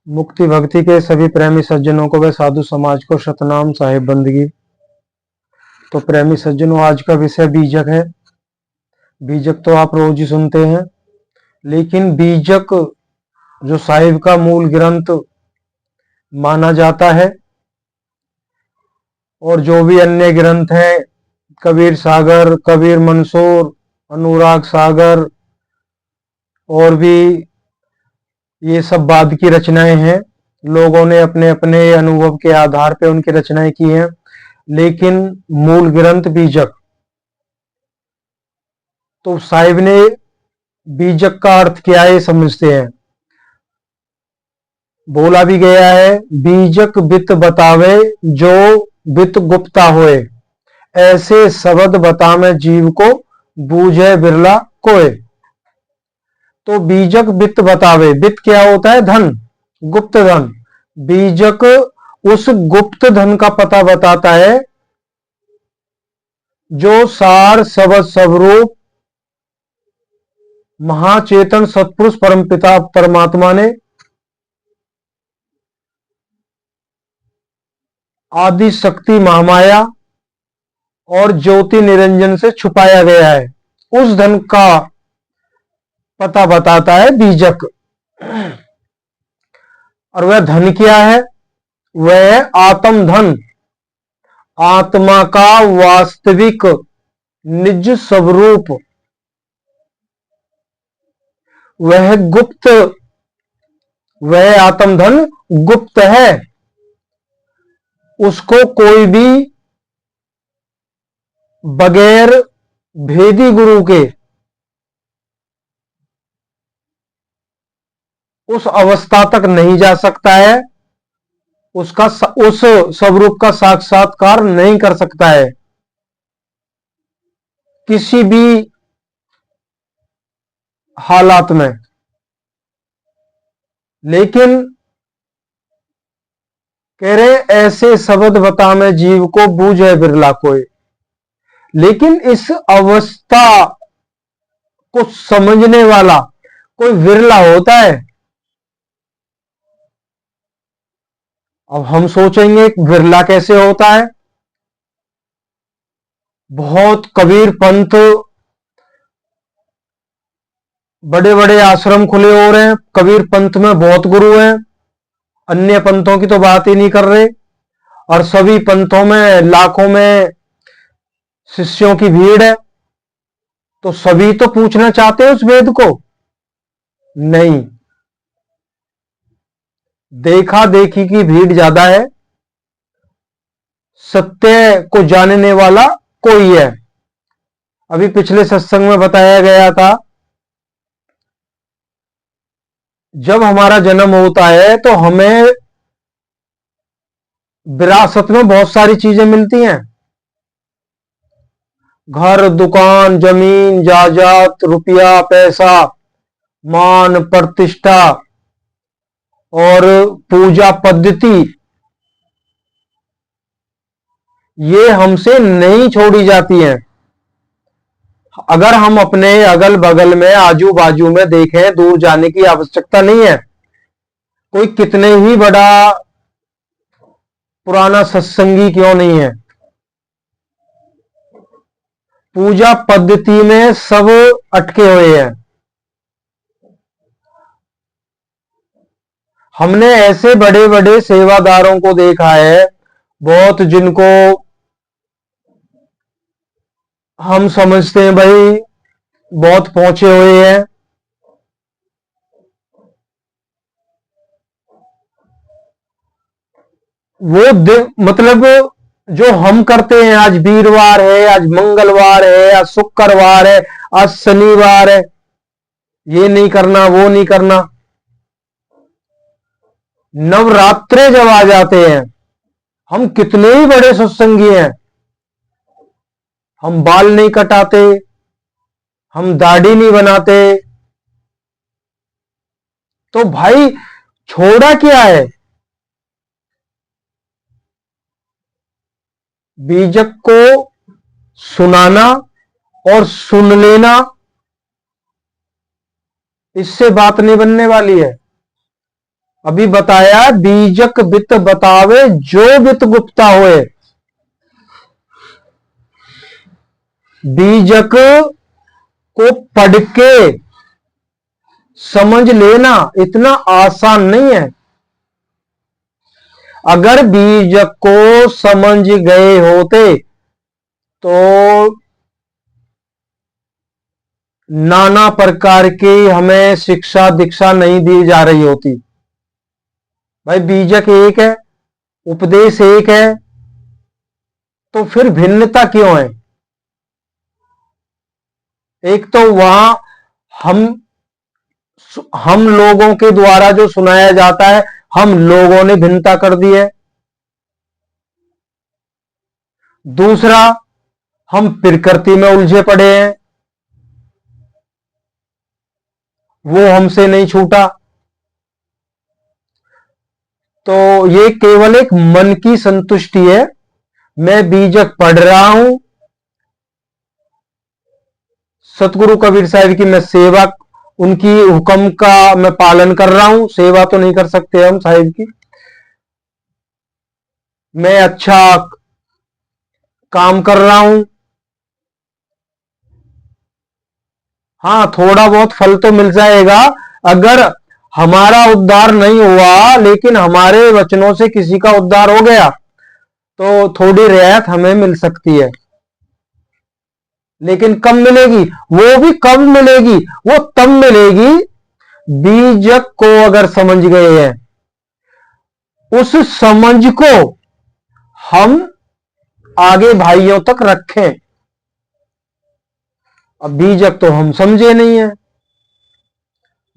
मुक्ति भक्ति के सभी प्रेमी सज्जनों को व साधु समाज को सतनाम साहिब बंदगी। तो प्रेमी सज्जनों, आज का विषय बीजक है। बीजक तो आप रोज ही सुनते हैं, लेकिन बीजक जो साहिब का मूल ग्रंथ माना जाता है और जो भी अन्य ग्रंथ हैं, कबीर सागर, कबीर मंसूर, अनुराग सागर और भी ये सब बाद की रचनाएं हैं। लोगों ने अपने अपने अनुभव के आधार पर उनकी रचनाएं की हैं, लेकिन मूल ग्रंथ बीजक। तो साहिब ने बीजक का अर्थ क्या है समझते हैं। बोला भी गया है, बीजक बित बतावे जो बित गुप्ता होए, ऐसे शब्द बतावे जीव को बूझे बिरला कोय। तो बीजक बित बतावे, बित क्या होता है? धन, गुप्त धन। बीजक उस गुप्त धन का पता बताता है जो सार सबद स्वरूप महाचेतन सत्पुरुष परमपिता परमात्मा ने आदि शक्ति महामाया और ज्योति निरंजन से छुपाया गया है। उस धन का पता बताता है बीजक। और वह धन क्या है? वह आत्म धन, आत्मा का वास्तविक निज स्वरूप, वह गुप्त, वह आत्म धन गुप्त है। उसको कोई भी बगैर भेदी गुरु के उस अवस्था तक नहीं जा सकता है, उसका उस स्वरूप का साक्षात्कार नहीं कर सकता है किसी भी हालात में। लेकिन कह रहे ऐसे शब्द बता में जीव को बूझे बिरला कोई। लेकिन इस अवस्था को समझने वाला कोई विरला होता है। अब हम सोचेंगे विरला कैसे होता है। बहुत कबीर पंथ, बड़े बड़े आश्रम खुले हो रहे हैं, कबीर पंथ में बहुत गुरु हैं, अन्य पंथों की तो बात ही नहीं कर रहे। और सभी पंथों में लाखों में शिष्यों की भीड़ है, तो सभी तो पूछना चाहते हैं उस वेद को। नहीं, देखा देखी की भीड़ ज्यादा है, सत्य को जानने वाला कोई है। अभी पिछले सत्संग में बताया गया था, जब हमारा जन्म होता है तो हमें विरासत में बहुत सारी चीजें मिलती हैं। घर, दुकान, जमीन, जायदाद, रुपया, पैसा, मान, प्रतिष्ठा और पूजा पद्धति, ये हमसे नहीं छोड़ी जाती हैं। अगर हम अपने अगल बगल में आजू बाजू में देखें, दूर जाने की आवश्यकता नहीं है। कोई कितने ही बड़ा पुराना सत्संगी क्यों नहीं है, पूजा पद्धति में सब अटके हुए हैं। हमने ऐसे बड़े बड़े सेवादारों को देखा है, बहुत, जिनको हम समझते हैं भाई बहुत पहुंचे हुए हैं। वो मतलब जो हम करते हैं, आज वीरवार है, आज मंगलवार है, आज शुक्रवार है, आज शनिवार है, ये नहीं करना, वो नहीं करना। नवरात्रे जब आ जाते हैं, हम कितने ही बड़े सत्संगी हैं, हम बाल नहीं कटाते, हम दाढ़ी नहीं बनाते। तो भाई छोड़ा क्या है? बीजक को सुनाना और सुन लेना, इससे बात नहीं बनने वाली है। अभी बताया बीजक बित बतावे जो बित गुप्ता होए। बीजक को पढ़ के समझ लेना इतना आसान नहीं है। अगर बीजक को समझ गए होते तो नाना प्रकार की हमें शिक्षा दीक्षा नहीं दी जा रही होती। भाई बीजक एक है, उपदेश एक है, तो फिर भिन्नता क्यों है? एक तो वहां हम लोगों के द्वारा जो सुनाया जाता है, हम लोगों ने भिन्नता कर दी है। दूसरा, हम प्रकृति में उलझे पड़े हैं, वो हमसे नहीं छूटा। तो ये केवल एक मन की संतुष्टि है। मैं बीजक पढ़ रहा हूं, सतगुरु कबीर साहब की मैं सेवा, उनकी हुक्म का मैं पालन कर रहा हूं। सेवा तो नहीं कर सकते हम साहिब की। मैं अच्छा काम कर रहा हूं, हाँ थोड़ा बहुत फल तो मिल जाएगा। अगर हमारा उद्धार नहीं हुआ लेकिन हमारे वचनों से किसी का उद्धार हो गया तो थोड़ी रियायत हमें मिल सकती है, लेकिन कब मिलेगी? वो भी कब मिलेगी? वो तब मिलेगी बीजक को अगर समझ गए हैं, उस समझ को हम आगे भाइयों तक रखें। अब बीजक तो हम समझे नहीं है,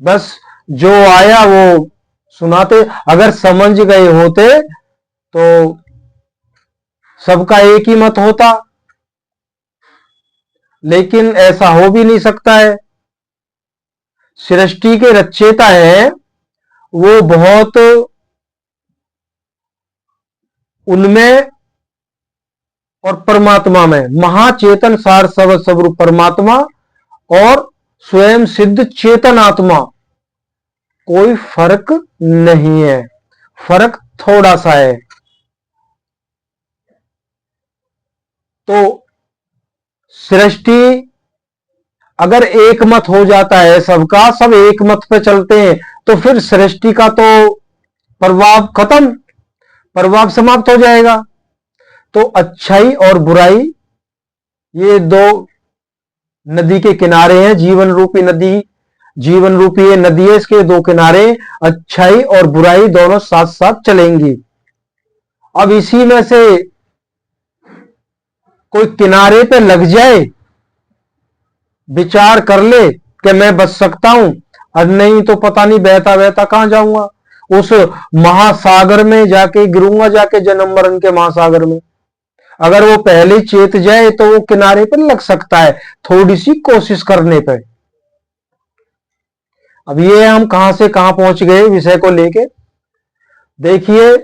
बस जो आया वो सुनाते। अगर समझ गए होते तो सबका एक ही मत होता, लेकिन ऐसा हो भी नहीं सकता है। सृष्टि के रचयिता है, वो बहुत उनमें और परमात्मा में, महाचेतन सार स्वरूप परमात्मा और स्वयं सिद्ध चेतन आत्मा, कोई फर्क नहीं है, फर्क थोड़ा सा है। तो सृष्टि अगर एक मत हो जाता है, सबका सब एक मत पे चलते हैं, तो फिर सृष्टि का तो प्रभाव खत्म, प्रभाव समाप्त हो जाएगा। तो अच्छाई और बुराई ये दो नदी के किनारे हैं, जीवन रूपी नदी, जीवन रूपी ये नदी है, इसके दो किनारे, अच्छाई और बुराई दोनों साथ साथ चलेंगी। अब इसी में से कोई किनारे पे लग जाए, विचार कर ले कि मैं बच सकता हूं, और नहीं तो पता नहीं बहता बहता कहां जाऊंगा, उस महासागर में जाके गिरूंगा, जाके जन्म मरण के महासागर में। अगर वो पहले चेत जाए तो वो किनारे पर लग सकता है, थोड़ी सी कोशिश करने पर। अब ये हम कहां से कहां पहुंच गए विषय को लेके, देखिए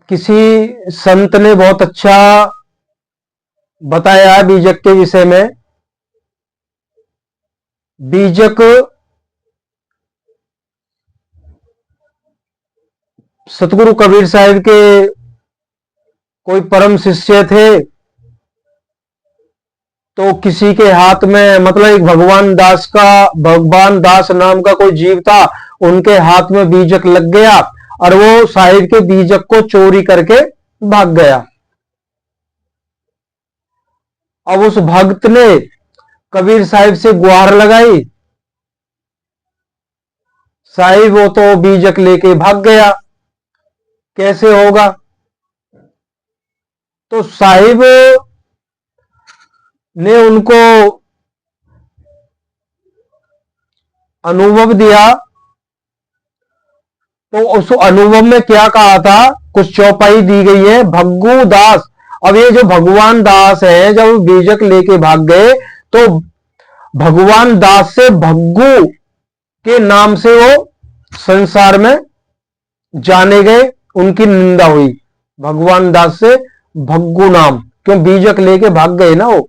किसी संत ने बहुत अच्छा बताया है बीजक के विषय में। बीजक सतगुरु कबीर साहब के कोई परम शिष्य थे, तो किसी के हाथ में, मतलब एक भगवान दास नाम का कोई जीव था, उनके हाथ में बीजक लग गया और वो साहिब के बीजक को चोरी करके भाग गया। अब उस भक्त ने कबीर साहिब से गुहार लगाई, साहिब वो तो बीजक लेके भाग गया, कैसे होगा? तो साहिब ने उनको अनुभव दिया, तो उस अनुभव में क्या कहा था, कुछ चौपाई दी गई है, भग्गू दास। अब ये जो भगवान दास है, जब बीजक लेके भाग गए तो भगवान दास से भग्गू के नाम से वो संसार में जाने गए, उनकी निंदा हुई। भगवान दास से भग्गू नाम, क्यों? बीजक लेके भाग गए ना वो।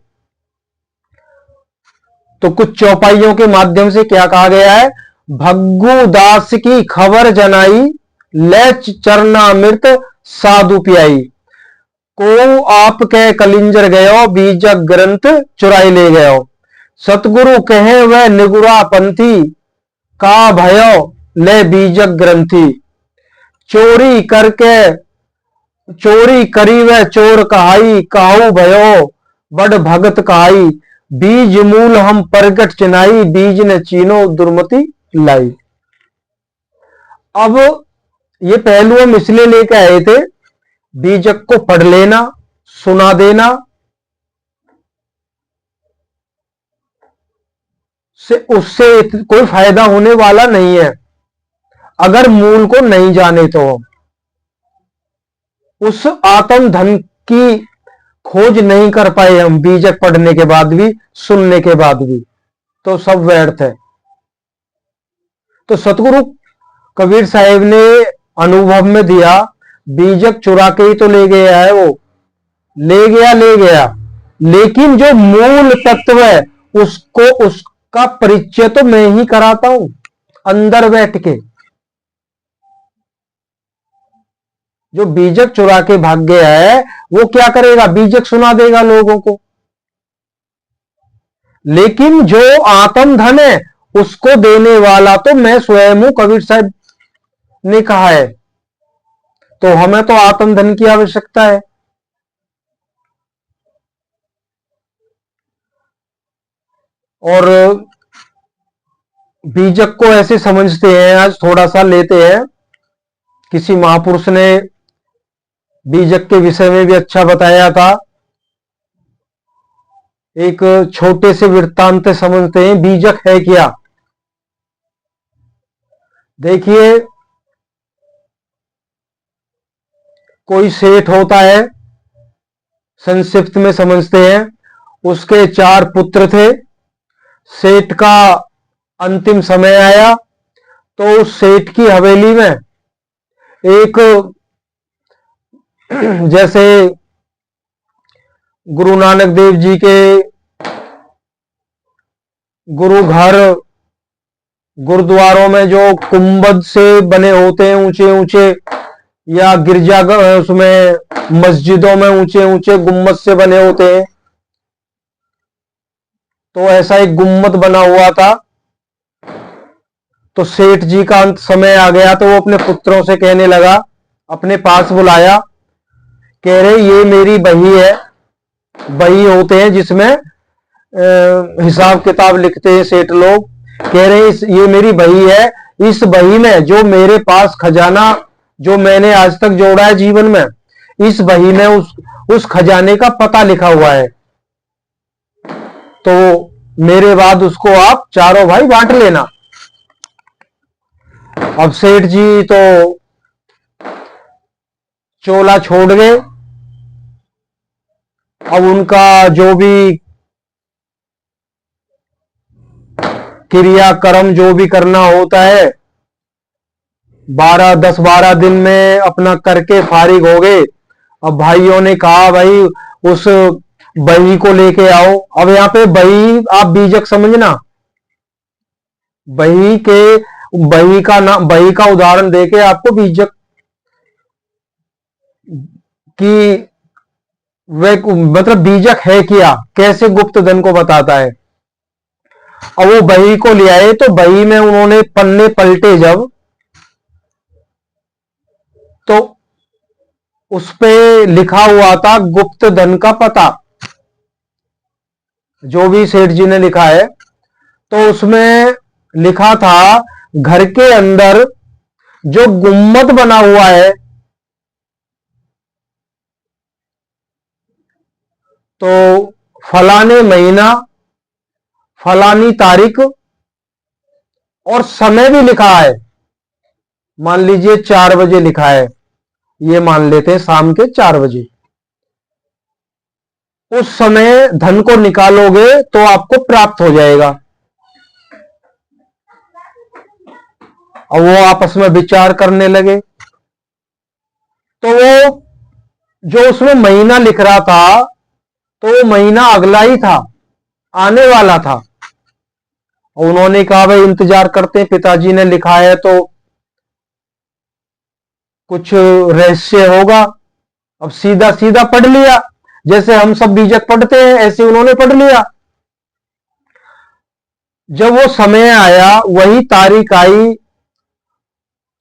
तो कुछ चौपाइयों के माध्यम से क्या कहा गया है? भग्गू दास की खबर जनाई, ले चरणामृत साधु पियाई, को आप कह कलिंजर गयो, बीजक ग्रंथ चुराई ले गयो, सतगुरु कहे वह निगुरा पंथी, का भयो ले बीजक ग्रंथी, चोरी करके चोरी करी वह चोर कहाई, काहू भयो बड़ भगत कहाई, बीज मूल हम प्रगट चिनाई, बीज ने चीनो दुर्मति लाई। अब ये पहलू हम इसलिए लेके आए थे, बीजक को पढ़ लेना, सुना देना से उससे कोई फायदा होने वाला नहीं है अगर मूल को नहीं जाने तो। उस आत्म धन की खोज नहीं कर पाए हम बीजक पढ़ने के बाद भी, सुनने के बाद भी, तो सब व्यर्थ है। तो सतगुरु कबीर साहिब ने अनुभव में दिया, बीजक चुरा के ही तो ले गया है, वो ले गया, लेकिन जो मूल तत्व है उसको, उसका परिचय तो मैं ही कराता हूं अंदर बैठ के। जो बीजक चुरा के भाग गया है वो क्या करेगा? बीजक सुना देगा लोगों को, लेकिन जो आत्म धन है उसको देने वाला तो मैं स्वयं हूं, कबीर साहब ने कहा है। तो हमें तो आत्म धन की आवश्यकता है। और बीजक को ऐसे समझते हैं, आज थोड़ा सा लेते हैं। किसी महापुरुष ने बीजक के विषय में भी अच्छा बताया था। एक छोटे से वृत्तांत समझते हैं, बीजक है क्या। देखिए, कोई सेठ होता है, संक्षिप्त में समझते हैं, उसके 4 पुत्र थे। सेठ का अंतिम समय आया तो उस सेठ की हवेली में एक, जैसे गुरु नानक देव जी के गुरु घर, गुरुद्वारों में जो कुंभद से बने होते हैं ऊंचे ऊंचे, या गिरजा उसमें मस्जिदों में ऊंचे ऊंचे गुम्मद से बने होते हैं, तो ऐसा एक गुम्मद बना हुआ था। तो सेठ जी का अंत समय आ गया तो वो अपने पुत्रों से कहने लगा, अपने पास बुलाया, कह रहे ये मेरी बही है। बही होते हैं जिसमें हिसाब किताब लिखते हैं सेठ लोग। कह रहे ये मेरी बही है, इस बही में जो मेरे पास खजाना जो मैंने आज तक जोड़ा है जीवन में, इस बही में उस खजाने का पता लिखा हुआ है, तो मेरे बाद उसको आप चारों भाई बांट लेना। अब सेठ जी तो चोला छोड़ गए। अब उनका जो भी क्रियाक्रम जो भी करना होता है 10-12 दिन में अपना करके फारिग हो गए। अब भाइयों ने कहा भाई उस बही को लेके आओ। अब यहां पे बही आप बीजक समझना, बही का नाम, बही का उदाहरण देके आपको बीजक की मतलब बीजक है क्या, कैसे गुप्त धन को बताता है। और वो बही को ले आए तो बही में उन्होंने पन्ने पलटे जब, तो उस पे लिखा हुआ था गुप्त धन का पता, जो भी सेठ जी ने लिखा है। तो उसमें लिखा था घर के अंदर जो गुम्मद बना हुआ है, तो फलाने महीना फलानी तारीख और समय भी लिखा है। मान लीजिए 4 बजे लिखा है, ये मान लेते हैं शाम के 4 बजे। उस समय धन को निकालोगे तो आपको प्राप्त हो जाएगा। और वो आपस में विचार करने लगे, तो वो जो उसमें महीना लिख रहा था, तो वो महीना अगला ही था, आने वाला था। उन्होंने कहा भाई इंतजार करते हैं, पिताजी ने लिखा है तो कुछ रहस्य होगा। अब सीधा सीधा पढ़ लिया, जैसे हम सब बीजक पढ़ते हैं ऐसे उन्होंने पढ़ लिया। जब वो समय आया, वही तारीख आई,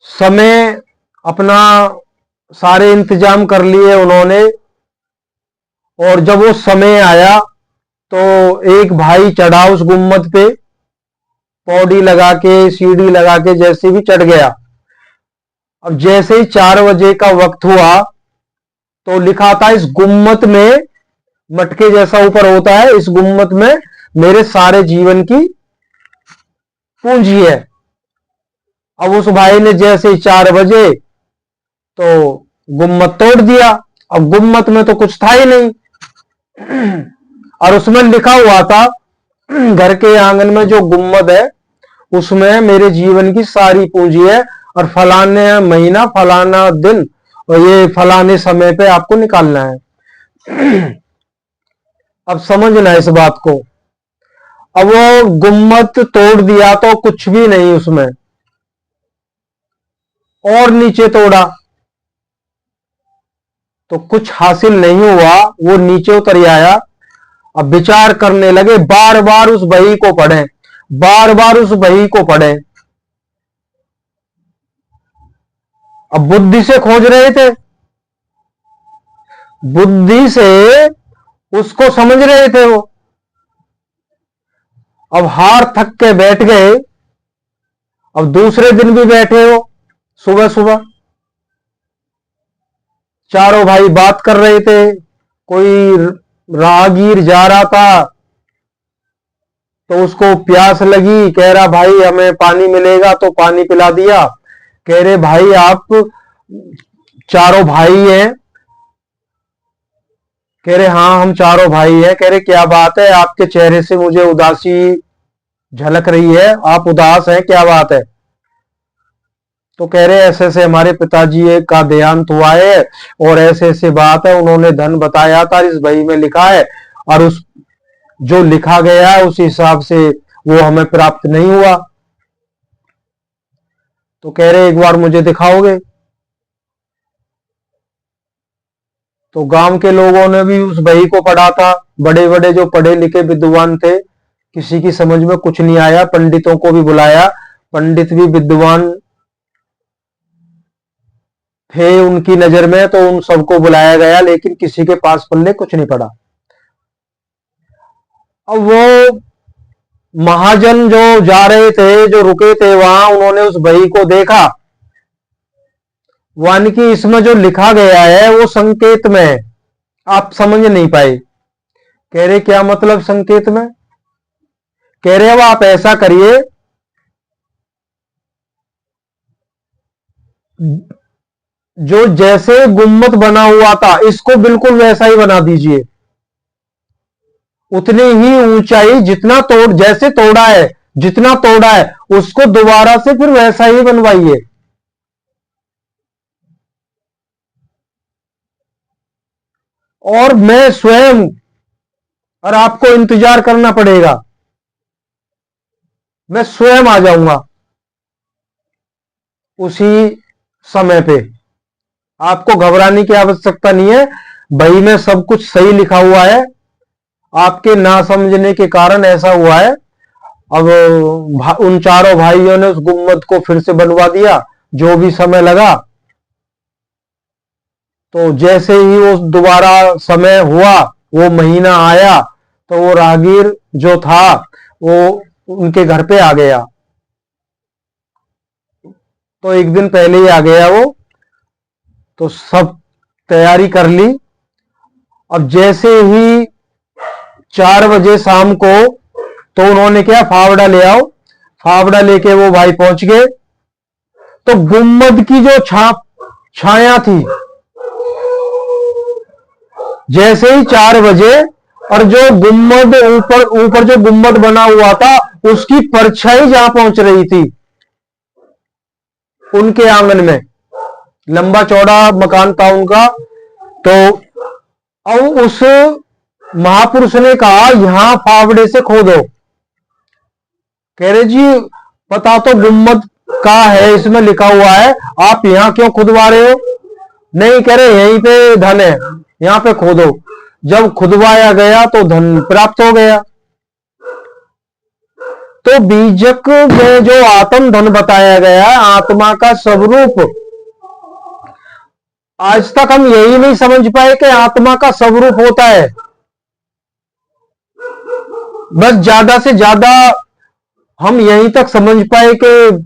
समय अपना सारे इंतजाम कर लिए उन्होंने, और जब वो समय आया तो एक भाई चढ़ा उस गुम्मद पे, पौड़ी लगा के सीढ़ी लगा के जैसे भी चढ़ गया। अब जैसे ही 4 बजे का वक्त हुआ तो लिखा था इस गुम्मत में, मटके जैसा ऊपर होता है, इस गुम्मत में मेरे सारे जीवन की पूंजी है। अब उस भाई ने जैसे ही 4 बजे तो गुम्मत तोड़ दिया। अब गुम्मत में तो कुछ था ही नहीं, और उसमें लिखा हुआ था घर के आंगन में जो गुम्मद है उसमें मेरे जीवन की सारी पूंजी है, और फलाने महीना फलाना दिन और ये फलाने समय पे आपको निकालना है। अब समझना इस बात को। अब वो गुम्मद तोड़ दिया तो कुछ भी नहीं उसमें, और नीचे तोड़ा तो कुछ हासिल नहीं हुआ, वो नीचे उतर आया। अब विचार करने लगे, बार बार उस बही को पढ़ें, बार बार उस बही को पढ़ें। अब बुद्धि से खोज रहे थे, बुद्धि से उसको समझ रहे थे वो। अब हार थक के बैठ गए। अब दूसरे दिन भी बैठे हो, सुबह सुबह चारों भाई बात कर रहे थे। कोई राहगीर जा रहा था तो उसको प्यास लगी, कह रहा भाई हमें पानी मिलेगा, तो पानी पिला दिया। कह रहे भाई आप चारों भाई हैं? कह रहे हाँ हम चारों भाई हैं। कह रहे क्या बात है, आपके चेहरे से मुझे उदासी झलक रही है, आप उदास हैं, क्या बात है? तो कह रहे ऐसे ऐसे हमारे पिताजी का देहांत हुआ है, और ऐसे ऐसे बात है, उन्होंने धन बताया था, इस बही में लिखा है, और उस जो लिखा गया है उस हिसाब से वो हमें प्राप्त नहीं हुआ। तो कह रहे एक बार मुझे दिखाओगे? तो गांव के लोगों ने भी उस बही को पढ़ा था, बड़े बड़े जो पढ़े लिखे विद्वान थे, किसी की समझ में कुछ नहीं आया। पंडितों को भी बुलाया, पंडित भी विद्वान थे उनकी नजर में, तो उन सबको बुलाया गया, लेकिन किसी के पास पल्ले कुछ नहीं पड़ा। अब वो महाजन जो जा रहे थे, जो रुके थे वहां, उन्होंने उस बही को देखा, वानी कि इसमें जो लिखा गया है वो संकेत में है, आप समझ नहीं पाए। कह रहे क्या मतलब संकेत में? कह रहे अब आप ऐसा करिए, जो जैसे गुम्मद बना हुआ था इसको बिल्कुल वैसा ही बना दीजिए, उतनी ही ऊंचाई, जितना तोड़ जैसे तोड़ा है, जितना तोड़ा है उसको दोबारा से फिर वैसा ही बनवाइए। और मैं स्वयं, और आपको इंतजार करना पड़ेगा, मैं स्वयं आ जाऊंगा उसी समय पे। आपको घबराने की आवश्यकता नहीं है, बही में सब कुछ सही लिखा हुआ है, आपके ना समझने के कारण ऐसा हुआ है। अब उन चारों भाइयों ने उस गुम्मद को फिर से बनवा दिया, जो भी समय लगा। तो जैसे ही वो दोबारा समय हुआ, वो महीना आया, तो वो राहगीर जो था वो उनके घर पे आ गया। तो एक दिन पहले ही आ गया वो, तो सब तैयारी कर ली। अब जैसे ही 4 बजे शाम को, तो उन्होंने क्या, फावड़ा ले आओ, फावड़ा लेके वो भाई पहुंच गए। तो गुम्मद की जो छाया थी, जैसे ही 4 बजे, और जो गुम्मद ऊपर ऊपर जो गुम्मद बना हुआ था उसकी परछाई जहां पहुंच रही थी उनके आंगन में, लंबा चौड़ा मकान था उनका। तो अब उस महापुरुष ने कहा यहां फावड़े से खोदो। कह रहे जी पता तो गुम्मद का है, इसमें लिखा हुआ है, आप यहां क्यों खुदवा रहे हो? नहीं, कह रहे यहीं पे धन है, यहां पे खोदो। जब खुदवाया गया तो धन प्राप्त हो गया। तो बीजक में जो आत्म धन बताया गया है, आत्मा का स्वरूप, आज तक हम यही नहीं समझ पाए कि आत्मा का स्वरूप होता है। बस ज्यादा से ज्यादा हम यहीं तक समझ पाए कि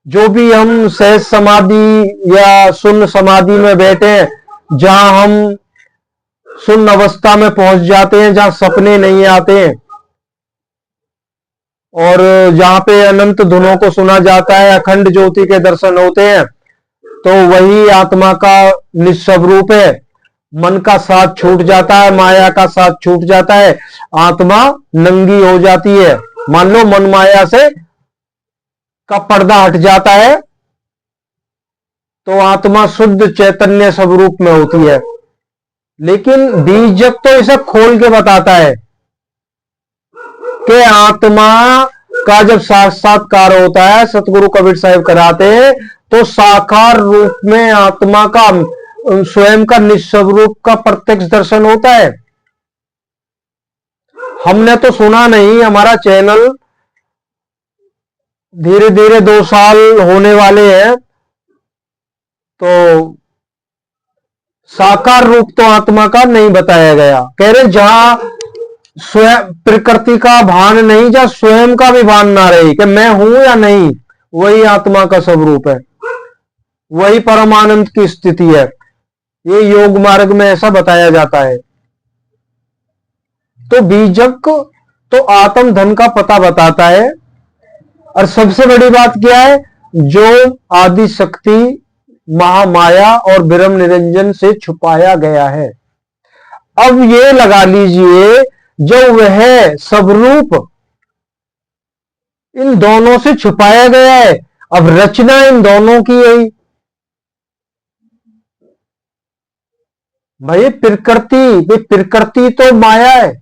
जो भी हम सहज समाधि या शून्य समाधि में बैठे हैं, जहां हम शून्य अवस्था में पहुंच जाते हैं, जहां सपने नहीं आते हैं और जहां पे अनंत धुनों को सुना जाता है, अखंड ज्योति के दर्शन होते हैं, तो वही आत्मा का निस्वरूप है। मन का साथ छूट जाता है, माया का साथ छूट जाता है, आत्मा नंगी हो जाती है। मान लो मन माया से का पर्दा हट जाता है तो आत्मा शुद्ध चैतन्य स्वरूप में होती है। लेकिन बीजक तो इसे खोल के बताता है कि आत्मा का जब साक्षात्कार होता है, सतगुरु कबीर साहिब कराते हैं, तो साकार रूप में आत्मा का स्वयं का निस्वरूप का प्रत्यक्ष दर्शन होता है। हमने तो सुना नहीं, हमारा चैनल धीरे धीरे 2 साल होने वाले हैं, तो साकार रूप तो आत्मा का नहीं बताया गया। कह रहे जहां स्वयं प्रकृति का भान नहीं, जहां स्वयं का भी भान ना रहे कि मैं हूं या नहीं, वही आत्मा का स्वरूप है, वही परमानंद की स्थिति है। ये योग मार्ग में ऐसा बताया जाता है। तो बीजक तो आत्म धन का पता बताता है। और सबसे बड़ी बात क्या है, जो आदि शक्ति महामाया और ब्रह्म निरंजन से छुपाया गया है। अब ये लगा लीजिए, जो वह स्वरूप इन दोनों से छुपाया गया है, अब रचना इन दोनों की है। भाई प्रकृति तो माया है।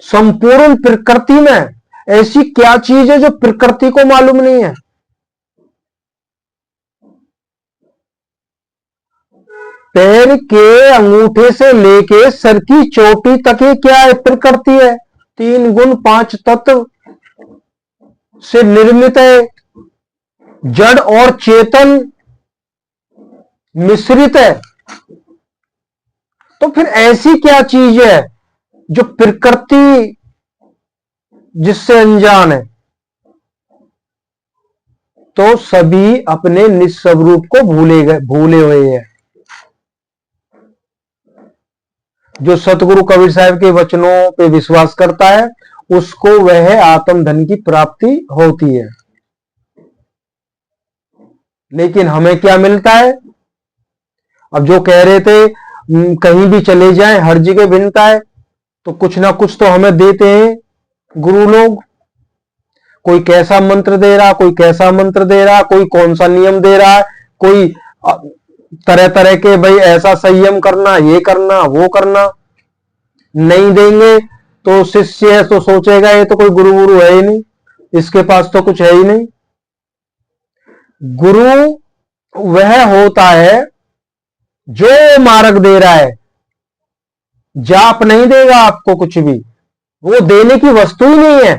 संपूर्ण प्रकृति में ऐसी क्या चीज है जो प्रकृति को मालूम नहीं है? पैर के अंगूठे से लेके सर की चोटी तक ही क्या है? प्रकृति है। 3 गुण 5 तत्व से निर्मित है, जड़ और चेतन मिश्रित है। तो फिर ऐसी क्या चीज है जो प्रकृति जिससे अनजान है? तो सभी अपने निस्वरूप को भूले हुए हैं। जो सतगुरु कबीर साहब के वचनों पे विश्वास करता है, उसको वह आत्म धन की प्राप्ति होती है। लेकिन हमें क्या मिलता है? अब जो कह रहे थे कहीं भी चले जाएं हर जगह भिन्नता है, तो कुछ ना कुछ तो हमें देते हैं गुरु लोग। कोई कैसा मंत्र दे रहा, कोई कैसा मंत्र दे रहा, कोई कौन सा नियम दे रहा है, कोई तरह तरह के, भाई ऐसा संयम करना, ये करना, वो करना। नहीं देंगे तो शिष्य है तो सोचेगा ये तो कोई गुरु गुरु है ही नहीं, इसके पास तो कुछ है ही नहीं। गुरु वह होता है जो मार्ग दे रहा है। जाप नहीं देगा आपको कुछ भी, वो देने की वस्तु ही नहीं है।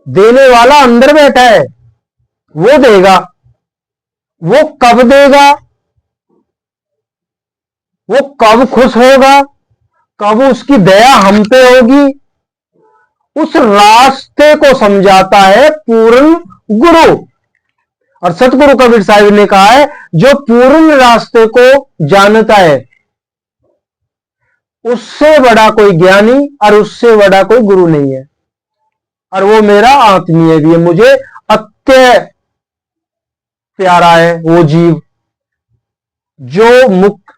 देने वाला अंदर बैठा है, वो देगा। वो कब देगा, वो कब खुश होगा, कब उसकी दया हम पे होगी, उस रास्ते को समझाता है पूर्ण गुरु। और सतगुरु कबीर साहिब ने कहा है, जो पूर्ण रास्ते को जानता है उससे बड़ा कोई ज्ञानी और उससे बड़ा कोई गुरु नहीं है। और वो मेरा आत्मीय भी है, मुझे अत्य प्यारा है वो जीव जो मुक्त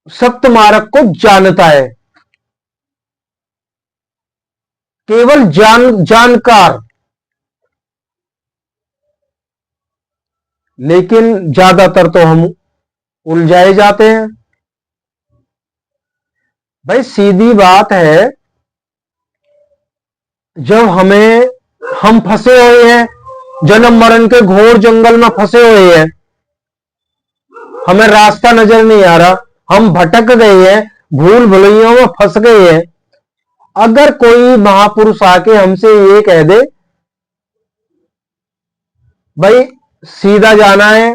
सत्य मार्ग को जानता है। केवल जानकार। लेकिन ज्यादातर तो हम उलझाए जाते हैं। भाई सीधी बात है, जब हमें हम फंसे हुए हैं, जन्म मरण के घोर जंगल में फंसे हुए हैं, हमें रास्ता नजर नहीं आ रहा, हम भटक गए हैं, भूल भुलैयों में फंस गए हैं। अगर कोई महापुरुष आके हमसे ये कह दे भाई सीधा जाना है,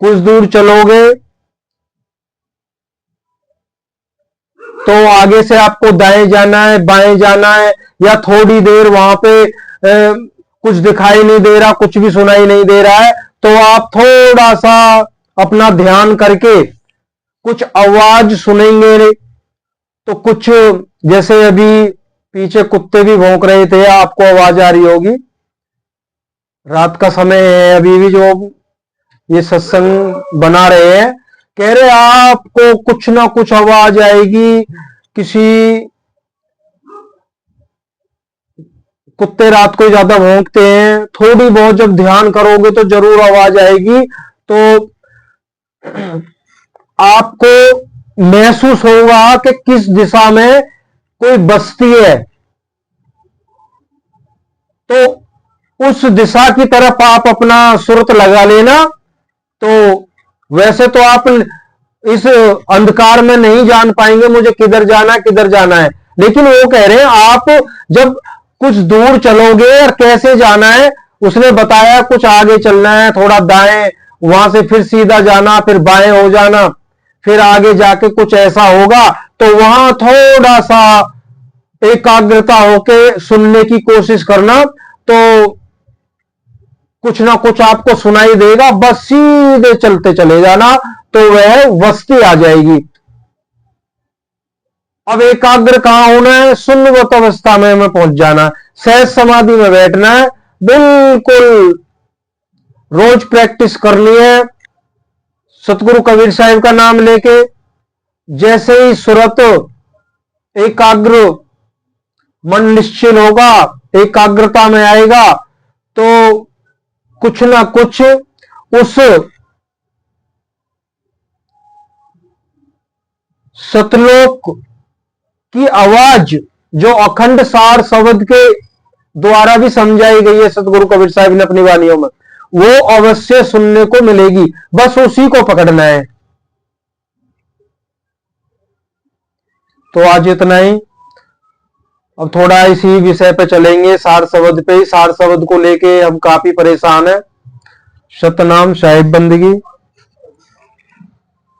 कुछ दूर चलोगे तो आगे से आपको दाएं जाना है, बाएं जाना है, या थोड़ी देर वहां पे कुछ दिखाई नहीं दे रहा, कुछ भी सुनाई नहीं दे रहा है, तो आप थोड़ा सा अपना ध्यान करके कुछ आवाज सुनेंगे। तो कुछ जैसे अभी पीछे कुत्ते भी भौंक रहे थे, आपको आवाज आ रही होगी, रात का समय है, अभी भी जो ये सत्संग बना रहे हैं कह रहे आपको कुछ ना कुछ आवाज आएगी, किसी कुत्ते रात को ज्यादा भौंकते हैं, थोड़ी बहुत जब ध्यान करोगे तो जरूर आवाज आएगी। तो आपको महसूस होगा कि किस दिशा में कोई बस्ती है, तो उस दिशा की तरफ आप अपना सुरत लगा लेना। तो वैसे तो आप इस अंधकार में नहीं जान पाएंगे मुझे किधर जाना है, लेकिन वो कह रहे हैं आप जब कुछ दूर चलोगे और कैसे जाना है उसने बताया, कुछ आगे चलना है, थोड़ा दाएं, वहां से फिर सीधा जाना, फिर बाएं हो जाना, फिर आगे जाके कुछ ऐसा होगा। तो वहां थोड़ा सा एकाग्रता होके सुनने की कोशिश करना, तो कुछ ना कुछ आपको सुनाई देगा, बस सीधे चलते चले जाना तो वह वस्ती आ जाएगी। अब एकाग्र कहां होना है, शून्यवत अवस्था में हमें पहुंच जाना, सहज समाधि में बैठना है, बिल्कुल रोज प्रैक्टिस करनी है। सतगुरु कबीर साहिब का नाम लेके जैसे ही सुरत एकाग्र, मन निश्चल होगा, एकाग्रता में आएगा, तो कुछ ना कुछ उस सतलोक की आवाज जो अखंड सार शब्द के द्वारा भी समझाई गई है सतगुरु कबीर साहब ने अपनी वाणियों में, वो अवश्य सुनने को मिलेगी, बस उसी को पकड़ना है। तो आज इतना ही, अब थोड़ा इसी विषय पे चलेंगे, सार शब्द पे ही। सार शब्द को लेके हम काफी परेशान हैं। सतनाम साहिब बंदगी।